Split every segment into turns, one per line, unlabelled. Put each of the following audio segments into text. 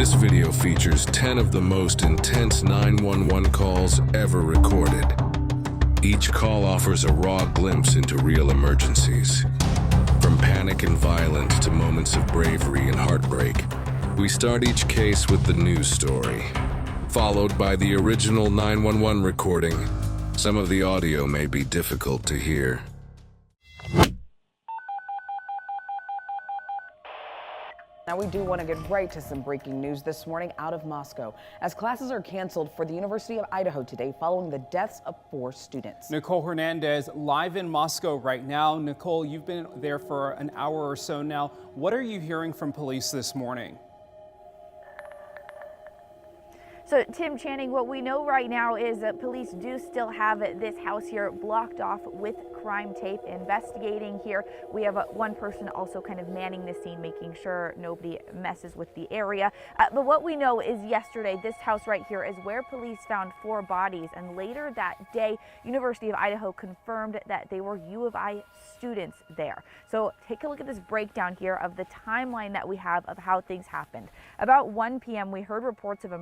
This video features 10 of the most intense 911 calls ever recorded. Each call offers a raw glimpse into real emergencies. From panic and violence to moments of bravery and heartbreak, we start each case with the news story, followed by the original 911 recording. Some of the audio may be difficult to hear.
Now we do want to get right to some breaking news this morning out of Moscow, as classes are canceled for the University of Idaho today following the deaths of 4 students.
Nicole Hernandez live in Moscow right now. Nicole, you've been there for an hour or so now. What are you hearing from police this morning?
So, Tim Channing, what we know right now is that police do still have this house here blocked off with crime tape, investigating here. We have one person also kind of manning the scene, making sure nobody messes with the area. But what we know is yesterday, this house right here is where police found 4 bodies. And later that day, University of Idaho confirmed that they were U of I students there. So take a look at this breakdown here of the timeline that we have of how things happened. About 1 p.m., we heard reports of a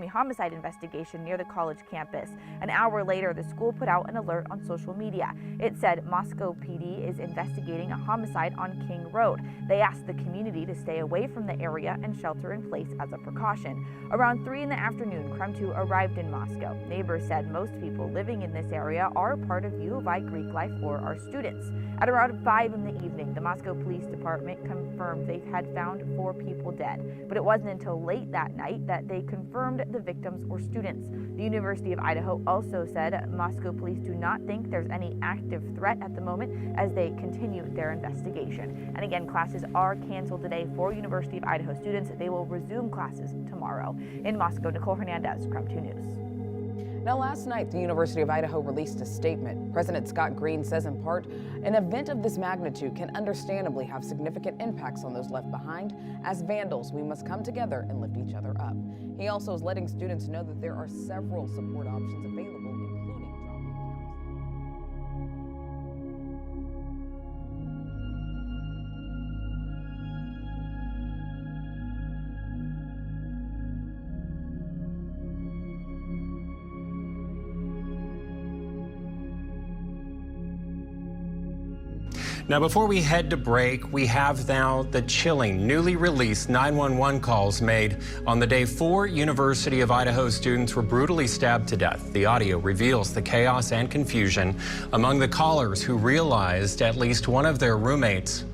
homicide investigation near the college campus. An hour later, the school put out an alert on social media. It said Moscow PD is investigating a homicide on King Road. They asked the community to stay away from the area and shelter in place as a precaution. Around 3 in the afternoon, Crime 2 arrived in Moscow. Neighbors said most people living in this area are part of U of I Greek life or are students. At around 5 in the evening, the Moscow Police Department confirmed they had found 4 people dead. But it wasn't until late that night that they confirmed the victims were students. The University of Idaho also said Moscow police do not think there's any active threat at the moment as they continue their investigation. And again, classes are canceled today for University of Idaho students. They will resume classes tomorrow. In Moscow, Nicole Hernandez, Crime 2 News.
Now, last night, the University of Idaho released a statement. President Scott Green says, in part, an event of this magnitude can understandably have significant impacts on those left behind. As vandals, we must come together and lift each other up. He also is letting students know that there are several support options available, including dropping
Now, before we head to break, we have now the chilling, newly released 911 calls made on the day 4 University of Idaho students were brutally stabbed to death. The audio reveals the chaos and confusion among the callers who realized at least one of their roommates